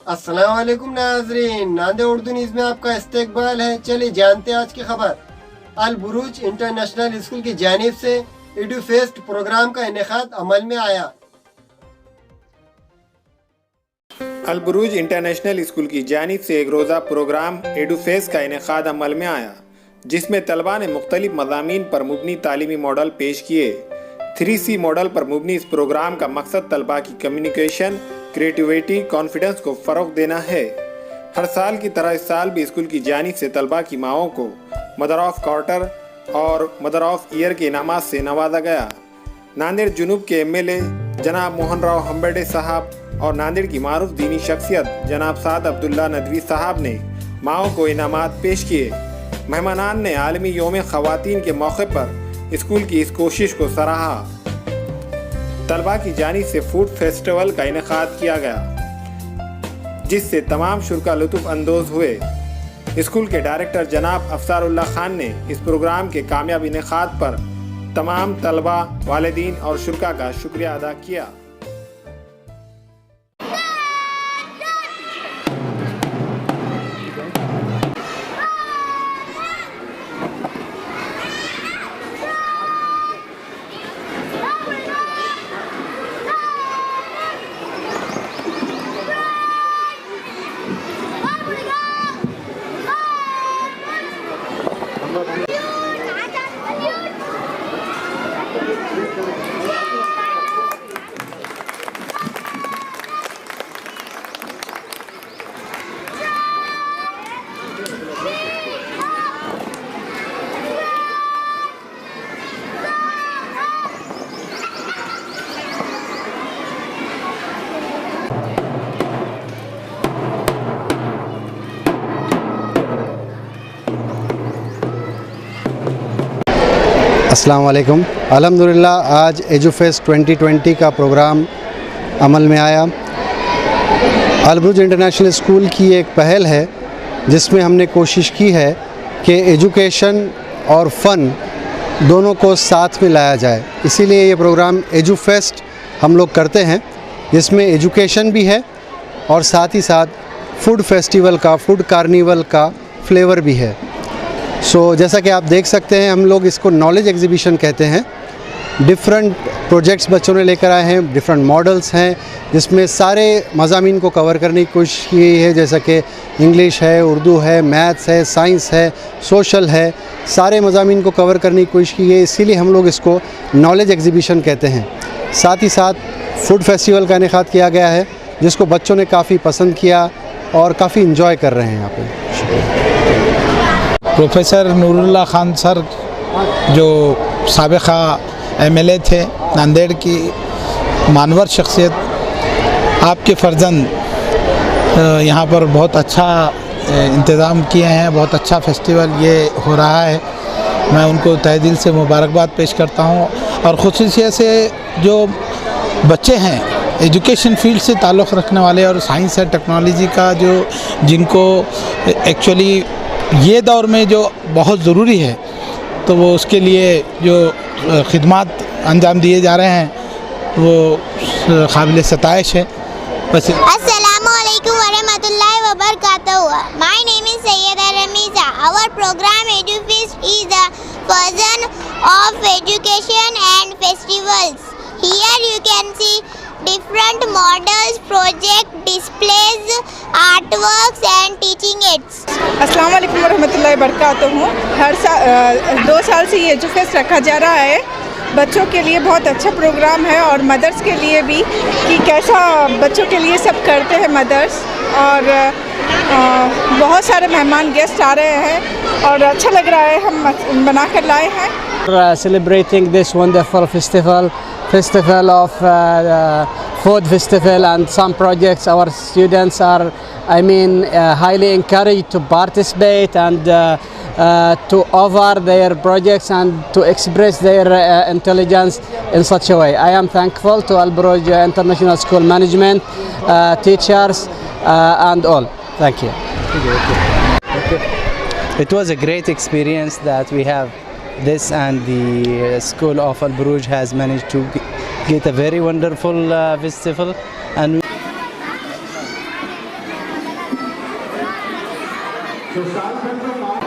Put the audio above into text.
अस्सलाम वालेकुम नाजरीन, नांदे उर्दू न्यूज़ में आपका इस्तकबाल है। चलिए जानते हैं आज की खबर। अल बुरूज इंटरनेशनल स्कूल की जानिब से एडू फेस्ट प्रोग्राम का इनेकाद अमल में आया। अल बुरूज इंटरनेशनल स्कूल की जानिब से एक रोज़ा प्रोग्राम एडू फेस्ट का इनेकाद अमल में आया, जिसमें तलबा ने मुख्तलिफ मज़ामीन पर मुबनी तालीमी मॉडल पेश किए। 3C मॉडल पर मुबनी इस प्रोग्राम का मकसद तलबा की कम्युनिकेशन, क्रिएटिविटी, कॉन्फिडेंस को फ़रोग़ देना है। हर साल की तरह इस साल भी स्कूल की जानिब से तलबा की माओं को मदर ऑफ क्वार्टर और मदर ऑफ ईयर के इनामात से नवाजा गया। नांदेड़ जुनूब के MLA जनाब मोहन राव हम्बर्डे साहब और नांदेड़ की मारूफ दीनी शख्सियत जनाब साद अब्दुल्ला नदवी साहब ने माओं को इनामात पेश किए। मेहमानान ने आलमी योम ख़वातीन के मौके पर स्कूल की इस कोशिश को सराहा। तलबा की जानिब से फूड फेस्टिवल का इनेकाद किया गया, जिससे तमाम शुरा लुत्फ़ अंदोज़ हुए। स्कूल के डायरेक्टर जनाब अफसारुल्लाह खान ने इस प्रोग्राम के कामयाब इनेकाद पर तमाम तलबा, वालिदीन और शुरा का शुक्रिया अदा किया। अस्सलाम वालेकुम। अल्हम्दुलिल्लाह आज एजुफेस्ट 2020 का प्रोग्राम अमल में आया। अल बुरूज इंटरनेशनल स्कूल की एक पहल है, जिसमें हमने कोशिश की है कि एजुकेशन और फ़न दोनों को साथ में लाया जाए। इसीलिए ये प्रोग्राम एजुफेस्ट हम लोग करते हैं, जिसमें एजुकेशन भी है और साथ ही साथ फूड फेस्टिवल का, फूड कार्निवल का फ्लेवर भी है। जैसा कि आप देख सकते हैं, हम लोग इसको नॉलेज एग्जीबिशन कहते हैं। डिफरेंट प्रोजेक्ट्स बच्चों ने लेकर आए हैं, डिफरेंट मॉडल्स हैं, जिसमें सारे मज़ामीन को कवर करने की कोशिश की है, जैसा कि इंग्लिश है, उर्दू है, मैथ्स है, साइंस है, सोशल है, सारे मज़ामीन को कवर करने की कोशिश की है। इसीलिए हम लोग इसको नॉलेज एग्जीबिशन कहते हैं। साथ ही साथ फूड फेस्टिवल का इनेकाद किया गया है, जिसको बच्चों ने काफ़ी पसंद किया और काफ़ी इंजॉय कर रहे हैं यहाँ पर। प्रोफेसर नूरुल्लाह खान सर, जो साबिक़ा MLA थे, नांदेड़ की मानवर शख्सियत, आपके फ़र्जंद यहाँ पर बहुत अच्छा इंतज़ाम किए हैं, बहुत अच्छा फेस्टिवल ये हो रहा है। मैं उनको तहे दिल से मुबारकबाद पेश करता हूँ। और ख़ुसूसियत से जो बच्चे हैं एजुकेशन फील्ड से ताल्लुक़ रखने वाले और साइंस और टेक्नोलॉजी का जिनको एक्चुअली ये दौर में जो बहुत ज़रूरी है, तो वो उसके लिए जो खिदमात अंजाम दिए जा रहे हैं वो काबिल सताइश है। बस अस्सलामुअलैकुम वरहमतुल्लाहि वबरकातुहू। My name is Syeda Ramiza. Our programme Edufest is a function of education and festivals. Here you can see different models, project displays, artworks and teaching aids. अस्सलाम वालेकुम वरहमतुल्लाहि वबरकातुहू। हर 2 साल से ये एजुफेस्ट रखा जा रहा है। बच्चों के लिए बहुत अच्छा प्रोग्राम है और मदर्स के लिए भी, कि कैसा बच्चों के लिए सब करते हैं मदर्स। और बहुत सारे मेहमान गेस्ट आ रहे हैं और अच्छा लग रहा है, हम बना कर लाए हैं। Celebrating this wonderful festival of food festival and some projects. Our students are, highly encouraged to participate and to offer their projects and to express their intelligence in such a way. I am thankful to Al Buruj International School management, teachers and all. Thank you. It was a great experience that we have this, and the school of Al Buruj has managed to get a very wonderful festival. And So start from the